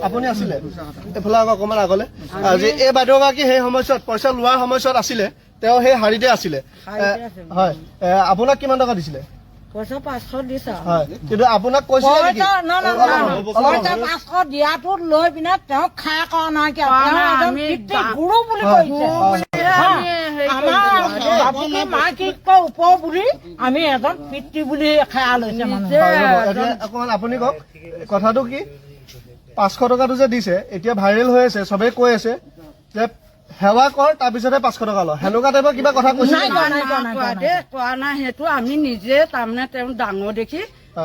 আপুনি আছিলে এইফালে অকণমান আগলে আজি এই বাইদেউগৰাকী সেই সময়ছোৱাত পইচা লোৱাৰ সময়ছোৱাত আছিলে তেওঁ সেই শাৰীতে আছিলে হয় আপোনাক কিমান টকা দিছিলে পইচা 500 দিছা হয় কিন্তু আপোনাক কৈছিল নেকি পইচা 500 দিয়াটো লৈ পিনে তেওঁ খাই কৰা নাই কি আমি গুৰু বুলি কৈছে আমাৰ মাইকীতকৈ ওপৰ বুলি আমি এজন পিতৃ বুলি খাই লৈছে অকণমান আপুনি কওক কথাটো কি 500 টকাটো যে দিছে এতিয়া ভাইৰেল হৈ আছে চবেই কৈ আছে যে সেৱা কৰ তাৰপিছতে 500 টকা লয় সেনেকুৱা টাইপৰ কিবা কথা কৈছে কোৱা নাই সেইটো আমি নিজে তাৰমানে তেওঁ ডাঙৰ দেখি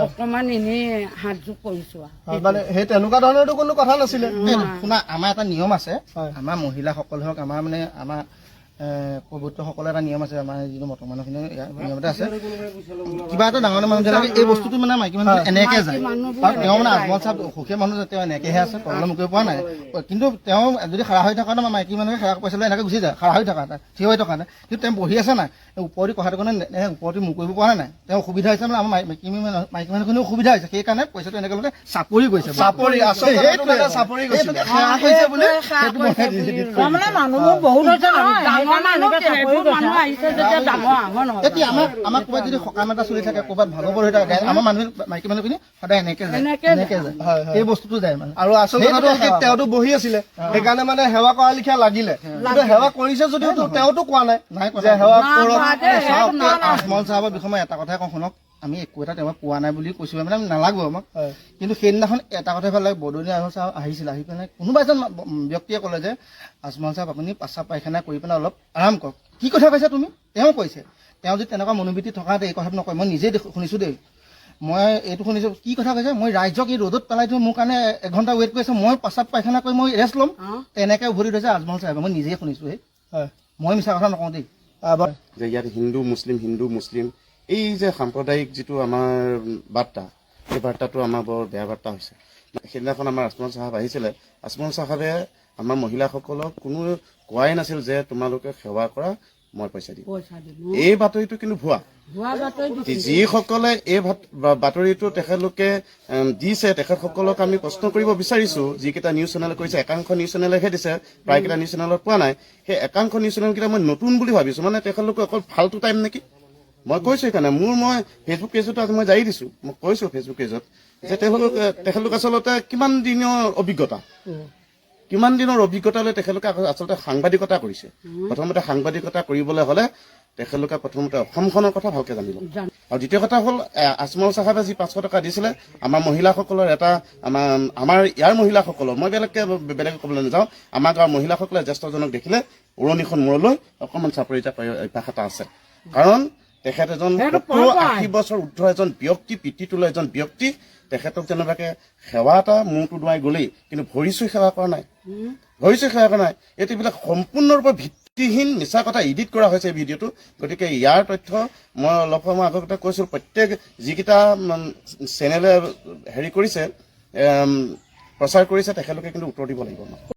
অকমান এনেই হাত যোগ কৰিছো মানে সেই তেনেকুৱা ধৰণৰতো কোনো কথা নাছিলে শুনা আমাৰ এটা নিয়ম আছে আমাৰ মহিলাসকল হওক আমাৰ মানে আমাৰ পবিত্ৰসকলৰ এটা নিয়ম আছে আমাৰ যিটো মতৰ মানুহখিনি নিয়ম এটা আছে কিবা এটা ডাঙৰ মানুহ বিলাকে এই বস্তুটো মানে মাইকী মানুহ এনেকে যায় আৰু তেওঁ মানে আজমল চাহ সুখীয়া মানুহ তেওঁ এনেকেহে আছে প্ৰব্লেম কৰি পোৱা নাই কিন্তু তেওঁ যদি খাৰা হৈ থকা নাই মাইকী মানুহে খাৰা পইচা লৈ এনেকে গুচি যায় খাৰা হৈ থকা নাই থিয় হৈ থকা নাই কিন্তু তেওঁ বহি আছে নাই ওপৰতে কথাটো কাৰণে ওপৰতে মুখ কৰিব পৰা নাই তেওঁ অসুবিধা হৈছে মানে আমাৰ মাইকী মানুহখিনিও অসুবিধা হৈছে সেইকাৰণে পইচাটো এনেকে মানে চাপৰি গৈছে চাপৰি চাপৰি গৈছে বুলি মানুহবোৰ বহুত হৈছে এতিয়া আমাক ক'ৰবাত যদি সকাম এটা চলি থাকে ক'ৰবাত ভাগৱত হৈ থাকে আমাৰ মানুহ মাইকী মানুহখিনি সদায় এনেকে যায় সেই বস্তুটো যায় মানে আৰু আচল কথাটো তেওঁতো বহি আছিলে সেইকাৰণে মানে সেৱা কৰা লিখীয়া লাগিলে কিন্তু সেৱা কৰিছে যদিও তেওঁতো কোৱা নাই যে সেৱা কৰক আজমল চাহাবৰ বিষয়ে এটা কথাই কওঁ শুনক আমি একো এটা তেওঁ পোৱা নাই বুলি কৈছো মানে নালাগো আমাক কিন্তু সেইদিনাখন এটা কথাই ভাল লাগে বদনী আজমল চাহাব আহিছিল আহি পেলাই কোনোবা এজন ব্যক্তিয়ে ক'লে যে আজমল চাহাব আপুনি পেচাব পায়খানা কৰি পেলাই অলপ আৰাম কৰক কি কথা কৈছা তুমি তেওঁ কৈছে তেওঁ যদি তেনেকুৱা মনোবৃত্তি থকা এই কথাটো নকয় মই নিজেই শুনিছো দেই মই এইটো শুনিছো কি কথা কৈছে মই ৰাইজক এই ৰ'দত পেলাই থৈ মোৰ কাৰণে 1 ঘণ্টা ৱেইট কৰিছে মই পেচাব পায়খানা কৰি মই ৰেষ্ট ল'ম তেনেকৈ উভতি থৈছে আজমল চাহাবে মই নিজেই শুনিছো মই মিছা কথা নকওঁ দেই যে ইয়াত হিন্দু মুছলিম এই যে সাম্প্ৰদায়িক যিটো আমাৰ বাৰ্তা এই বাৰ্তাটো আমাৰ বৰ বেয়া বাৰ্তা হৈছে সেইদিনাখন আমাৰ আজমল চাহাব আহিছিলে আজমল চাহাবে আমাৰ মহিলাসকলক কোনো কোৱাই নাছিল যে তোমালোকে সেৱা কৰা মই পইচা দিম এই বাতৰিটো কিন্তু ভুৱা যিসকলে এই বাতৰিটো তেখেতলোকে দিছে তেখেতসকলক আমি প্ৰশ্ন কৰিব বিচাৰিছো যিকেইটা নিউজ চেনেলে কৈছে একাংশ নিউজ চেনেলেহে দিছে প্ৰায়কেইটা নিউজ চেনেলত পোৱা নাই সেই একাংশ নিউজ চেনেলকেইটা মই নতুন বুলি ভাবিছো মানে তেখেতলোকে অকল ফাল্টু টাইম নেকি মই কৈছো সেইকাৰণে মই ফেচবুক পেজতো আজি মই জাৰি দিছো মই কৈছো ফেচবুক পেজত যে তেখেতলোক আচলতে কিমান দিনৰ অভিজ্ঞতালৈ তেখেতলোকে আচলতে সাংবাদিকতা কৰিছে প্ৰথমতে সাংবাদিকতা কৰিবলৈ হলে তেখেতলোকে প্ৰথমতে অসমখনৰ কথা ভালকে জানিব আৰু দ্বিতীয় কথা হ'ল আজমল চাহাবে যি 500 টকা দিছিলে আমাৰ মহিলাসকলৰ এটা আমাৰ ইয়াৰ মহিলাসকলৰ মই বেলেগে ক'বলৈ নাযাওঁ আমাৰ গাঁৱৰ মহিলাসকলে জ্যেষ্ঠজনক দেখিলে উৰণিখন মূৰলৈ অকণমান চাপৰি অভ্যাস এটা আছে কাৰণ তেখেত এজন 70-80 বছৰ উৰ্ধ এজন ব্যক্তি পিতৃতুল্য এজন ব্যক্তি তেখেতক যেনেবাকে সেৱা এটা মূৰটো দুৱাই গ'লেই কিন্তু ভৰি চুই সেৱা কৰা নাই এইবিলাক সম্পূৰ্ণৰূপে ভিত্তিহীন মিছা কথা এডিট কৰা হৈছে এই ভিডিঅ'টো গতিকে ইয়াৰ তথ্য মই অলপ সময় আগতে কৈছোঁ প্ৰত্যেক যিকেইটা চেনেলে হেৰি কৰিছে প্ৰচাৰ কৰিছে তেখেতলোকে কিন্তু উত্তৰ দিব লাগিব